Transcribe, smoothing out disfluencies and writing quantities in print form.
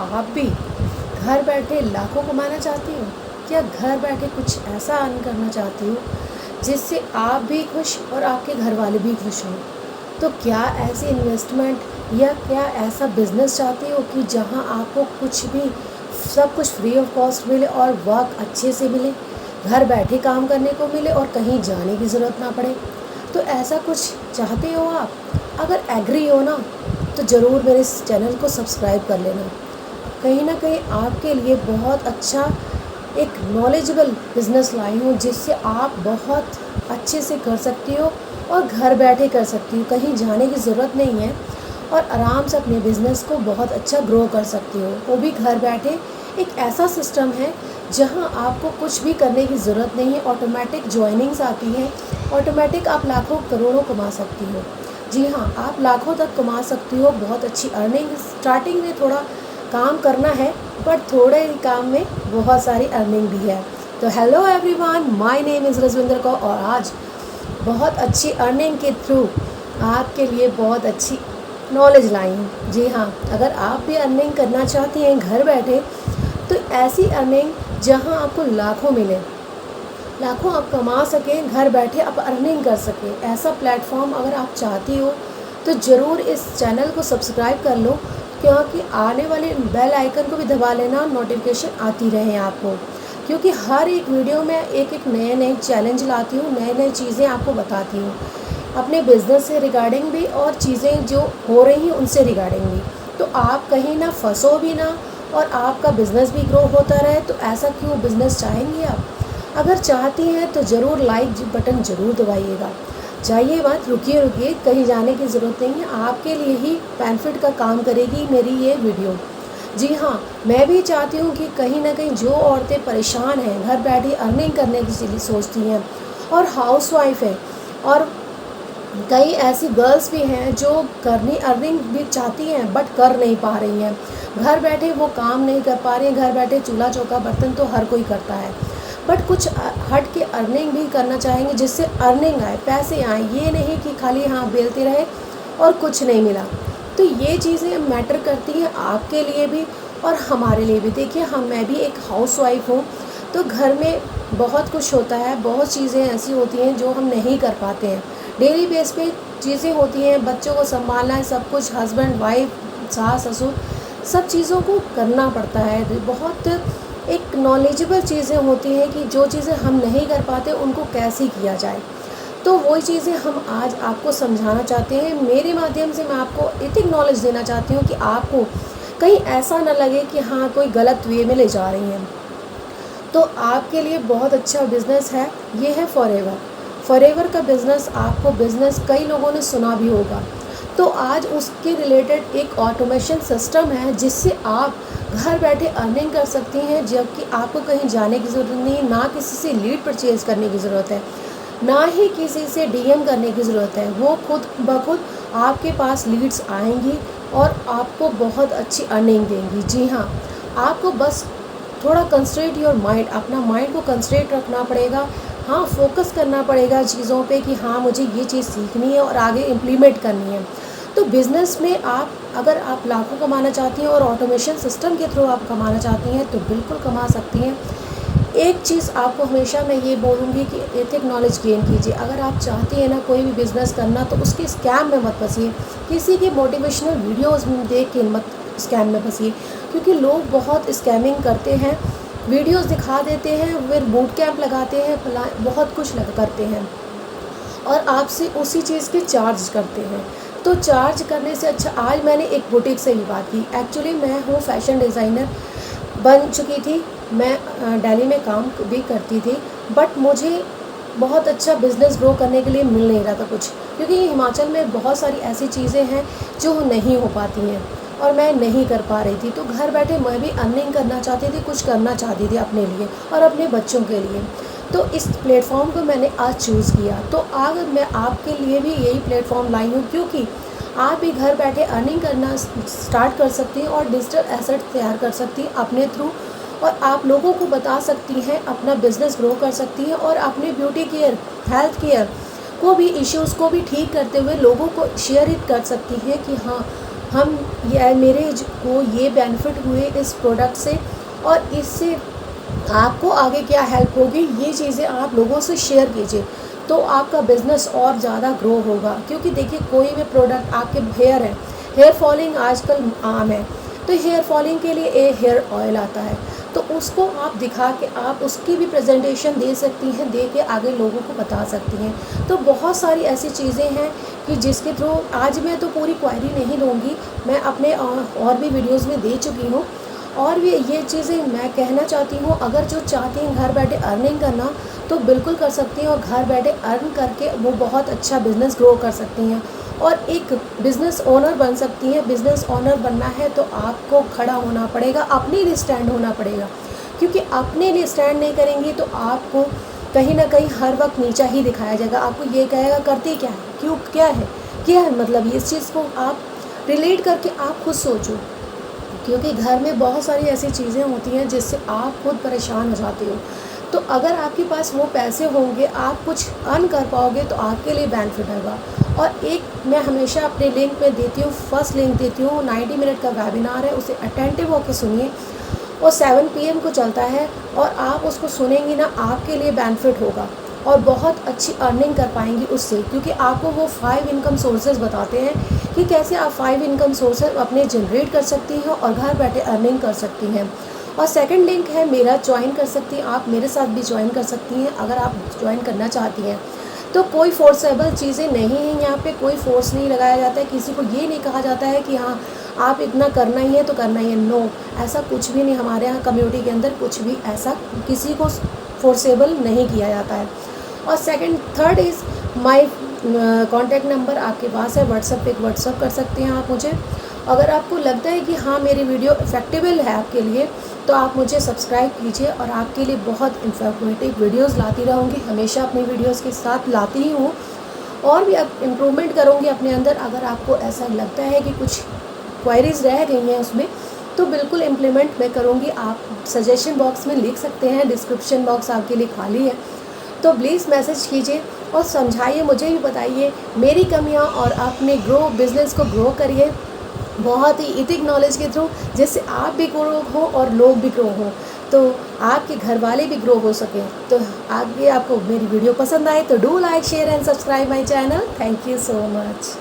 आप भी घर बैठे लाखों कमाना चाहती हो? क्या घर बैठे कुछ ऐसा अर्न करना चाहती हो जिससे आप भी खुश और आपके घर वाले भी खुश हों? तो क्या ऐसी इन्वेस्टमेंट या क्या ऐसा बिजनेस चाहती हो कि जहां आपको कुछ भी सब कुछ फ्री ऑफ कॉस्ट मिले और वर्क अच्छे से मिले, घर बैठे काम करने को मिले और कहीं जाने की ज़रूरत ना पड़े? तो ऐसा कुछ चाहते हो आप? अगर एग्री हो ना तो ज़रूर मेरे इस चैनल को सब्सक्राइब कर लेना। कहीं ना कहीं आपके लिए बहुत अच्छा एक नॉलेजेबल बिज़नेस लाई हूँ जिससे आप बहुत अच्छे से कर सकती हो और घर बैठे कर सकती हो, कहीं जाने की ज़रूरत नहीं है और आराम से अपने बिज़नेस को बहुत अच्छा ग्रो कर सकती हो, वो भी घर बैठे। एक ऐसा सिस्टम है जहां आपको कुछ भी करने की ज़रूरत नहीं है, ऑटोमेटिक ज्वाइनिंग्स आती हैं, ऑटोमेटिक आप लाखों करोड़ों कमा सकती हो। जी हाँ, आप लाखों तक कमा सकती हो, बहुत अच्छी अर्निंग। स्टार्टिंग में थोड़ा काम करना है पर थोड़े ही काम में बहुत सारी अर्निंग भी है। तो hello everyone, my name is Rajwinder Kaur और आज बहुत अच्छी अर्निंग के थ्रू आपके लिए बहुत अच्छी नॉलेज लाई हूँ। जी हाँ, अगर आप भी अर्निंग करना चाहती हैं घर बैठे तो ऐसी अर्निंग जहाँ आपको लाखों मिले, लाखों आप कमा सकें, घर बैठे आप अर्निंग कर सकें, ऐसा प्लेटफॉर्म अगर आप चाहती हो तो ज़रूर इस चैनल को सब्सक्राइब कर लो, क्योंकि आने वाले बेल आइकन को भी दबा लेना, नोटिफिकेशन आती रहे आपको, क्योंकि हर एक वीडियो में एक एक नए नए चैलेंज लाती हूँ, नए नए चीज़ें आपको बताती हूँ, अपने बिज़नेस से रिगार्डिंग भी और चीज़ें जो हो रही हैं उनसे रिगार्डिंग भी। तो आप कहीं ना फंसो भी ना और आपका बिज़नेस भी ग्रो होता रहे। तो ऐसा क्यों बिज़नेस चाहेंगे आप? अगर चाहती हैं तो ज़रूर लाइक बटन ज़रूर दबाइएगा। जाइए मत, रुकिए रुकिए, कहीं जाने की ज़रूरत नहीं है, आपके लिए ही बेनिफिट का काम करेगी मेरी ये वीडियो। जी हाँ, मैं भी चाहती हूँ कि कहीं ना कहीं जो औरतें परेशान हैं, घर बैठी अर्निंग करने की सोचती हैं और हाउसवाइफ है, और कई ऐसी गर्ल्स भी हैं जो करनी अर्निंग भी चाहती हैं बट कर नहीं पा रही हैं, घर बैठे वो काम नहीं कर पा रही हैं। घर बैठे चूल्हा चौका बर्तन तो हर कोई करता है, बट कुछ हट के अर्निंग भी करना चाहेंगे जिससे अर्निंग आए, पैसे आए, ये नहीं कि खाली हाँ बेलते रहे और कुछ नहीं मिला। तो ये चीज़ें मैटर करती हैं आपके लिए भी और हमारे लिए भी। देखिए, मैं भी एक हाउसवाइफ हूँ, तो घर में बहुत कुछ होता है, बहुत चीज़ें ऐसी होती हैं जो हम नहीं कर पाते हैं। डेली बेस पे चीज़ें होती हैं, बच्चों को संभालना है, सब कुछ, हस्बैंड वाइफ, सास ससुर, सब चीज़ों को करना पड़ता है। बहुत एक नॉलेजेबल चीज़ें होती हैं कि जो चीज़ें हम नहीं कर पाते उनको कैसे किया जाए। तो वही चीज़ें हम आज आपको समझाना चाहते हैं। मेरे माध्यम से मैं आपको इतनी नॉलेज देना चाहती हूँ कि आपको कहीं ऐसा ना लगे कि हाँ कोई गलत वे में ले जा रही हैं। तो आपके लिए बहुत अच्छा बिज़नेस है, ये है फॉरएवर। फॉरएवर का बिज़नेस, आपको बिज़नेस कई लोगों ने सुना भी होगा। तो आज उसके रिलेटेड एक ऑटोमेशन सिस्टम है जिससे आप घर बैठे अर्निंग कर सकती हैं, जबकि आपको कहीं जाने की ज़रूरत नहीं है, ना किसी से लीड परचेज़ करने की ज़रूरत है, ना ही किसी से डीएम करने की ज़रूरत है। वो खुद ब खुद आपके पास लीड्स आएंगी और आपको बहुत अच्छी अर्निंग देंगी। जी हाँ, आपको बस थोड़ा कंसंट्रेट योर माइंड, अपना माइंड को कंसंट्रेट रखना पड़ेगा। हाँ, फोकस करना पड़ेगा चीज़ों पे कि हाँ मुझे ये चीज़ सीखनी है और आगे इम्प्लीमेंट करनी है। तो बिज़नेस में अगर आप लाखों कमाना चाहती हैं और ऑटोमेशन सिस्टम के थ्रू आप कमाना चाहती हैं तो बिल्कुल कमा सकती हैं। एक चीज़ आपको हमेशा मैं ये बोलूँगी कि एथिक नॉलेज गेन कीजिए। अगर आप चाहती हैं ना कोई भी बिज़नेस करना तो उसके स्कैम में मत फंसिए, किसी के मोटिवेशनल वीडियोज़ देख के मत स्कैम में फंसिए, क्योंकि लोग बहुत स्कैमिंग करते हैं, वीडियोज़ दिखा देते हैं, फिर बूट कैंप लगाते हैं, बहुत कुछ करते हैं और आपसे उसी चीज़ के चार्ज करते हैं। तो चार्ज करने से अच्छा, आज मैंने एक बुटीक से भी बात की। एक्चुअली मैं हूँ फैशन डिज़ाइनर बन चुकी थी, मैं दिल्ली में काम भी करती थी, बट मुझे बहुत अच्छा बिज़नेस ग्रो करने के लिए मिल नहीं रहा था कुछ, क्योंकि हिमाचल में बहुत सारी ऐसी चीज़ें हैं जो नहीं हो पाती हैं और मैं नहीं कर पा रही थी। तो घर बैठे मैं भी अर्निंग करना चाहती थी, कुछ करना चाहती थी अपने लिए और अपने बच्चों के लिए। तो इस प्लेटफॉर्म को मैंने आज चूज़ किया। तो आज मैं आपके लिए भी यही प्लेटफॉर्म लाई हूँ, क्योंकि आप भी घर बैठे अर्निंग करना स्टार्ट कर सकती हैं और डिजिटल एसेट तैयार कर सकती हैं अपने थ्रू, और आप लोगों को बता सकती हैं, अपना बिज़नेस ग्रो कर सकती हैं और अपने ब्यूटी केयर, हेल्थ केयर को भी, इश्यूज़ को भी ठीक करते हुए लोगों को शेयर कर सकती हैं कि हाँ हम को ये बेनिफिट हुए इस प्रोडक्ट से, और इससे आपको आगे क्या हेल्प होगी, ये चीज़ें आप लोगों से शेयर कीजिए, तो आपका बिज़नेस और ज़्यादा ग्रो होगा। क्योंकि देखिए, कोई भी प्रोडक्ट, आपके हेयर फॉलिंग आजकल आम है, तो हेयर फॉलिंग के लिए एक हेयर ऑयल आता है, तो उसको आप दिखा के आप उसकी भी प्रेजेंटेशन दे सकती हैं, दे के आगे लोगों को बता सकती हैं। तो बहुत सारी ऐसी चीज़ें हैं कि जिसके थ्रू आज मैं तो पूरी क्वायरी नहीं लूँगी, मैं अपने और भी वीडियोज़ में दे चुकी हूँ, और भी ये चीज़ें मैं कहना चाहती हूँ। अगर जो चाहती हैं घर बैठे अर्निंग करना, तो बिल्कुल कर सकती हैं, और घर बैठे अर्न करके वो बहुत अच्छा बिज़नेस ग्रो कर सकती हैं और एक बिज़नेस ओनर बन सकती हैं। बिज़नेस ओनर बनना है तो आपको खड़ा होना पड़ेगा, अपने लिए स्टैंड होना पड़ेगा, क्योंकि अपने लिए स्टैंड नहीं करेंगी तो आपको कहीं ना कहीं हर वक्त नीचा ही दिखाया जाएगा। आपको ये कहेगा करती क्या है, क्यों, क्या है मतलब, इस चीज़ को आप रिलेट करके आप खुद सोचो, क्योंकि घर में बहुत सारी ऐसी चीज़ें होती हैं जिससे आप खुद परेशान हो जाते हो। तो अगर आपके पास वो पैसे होंगे, आप कुछ अर्न कर पाओगे, तो आपके लिए बेनिफिट होगा। और एक मैं हमेशा अपने लिंक में देती हूँ, फर्स्ट लिंक देती हूँ, 90 मिनट का वेबिनार है, उसे अटेंटिव होकर सुनिए, और 7 PM को चलता है, और आप उसको सुनेंगी ना, आपके लिए बेनिफिट होगा और बहुत अच्छी अर्निंग कर पाएंगी उससे, क्योंकि आपको वो 5 इनकम सोर्सेज बताते हैं कि कैसे आप 5 इनकम सोर्सेज अपने जनरेट कर सकती हैं और घर बैठे अर्निंग कर सकती हैं। और सेकंड लिंक है मेरा, ज्वाइन कर सकती हैं आप, मेरे साथ भी ज्वाइन कर सकती हैं अगर आप ज्वाइन करना चाहती हैं। तो कोई फोर्सेबल चीज़ें नहीं हैं, यहाँ पे कोई फोर्स नहीं लगाया जाता है, किसी को ये नहीं कहा जाता है कि हाँ आप इतना करना ही है तो करना ही है। नो, ऐसा कुछ भी नहीं, हमारे यहाँ कम्युनिटी के अंदर कुछ भी ऐसा किसी को फोर्सेबल नहीं किया जाता है। और third is my contact number आपके पास है, व्हाट्सएप पे व्हाट्सएप कर सकते हैं आप मुझे। अगर आपको लगता है कि हाँ मेरी वीडियो इफ़ेक्टिबल है आपके लिए, तो आप मुझे सब्सक्राइब कीजिए, और आपके लिए बहुत इन्फॉर्मेटिव वीडियोस लाती रहूँगी, हमेशा अपनी वीडियोस के साथ लाती ही हूँ, और भी अब इम्प्रूवमेंट करूँगी अपने अंदर। अगर आपको ऐसा लगता है कि कुछ क्वायरीज़ रह गई हैं उसमें, तो बिल्कुल इम्प्लीमेंट मैं करूँगी। आप सजेशन बॉक्स में लिख सकते हैं, डिस्क्रिप्शन बॉक्स आपके लिए खाली है, तो प्लीज़ मैसेज कीजिए और समझाइए, मुझे भी बताइए मेरी कमियां, और अपने बिज़नेस को ग्रो करिए बहुत ही इथिक नॉलेज के थ्रू, जिससे आप भी ग्रो हो और लोग भी ग्रो हों, तो आपके घर वाले भी ग्रो हो सकें। तो आगे आपको मेरी वीडियो पसंद आए तो do like, share and subscribe my channel. Thank you so much.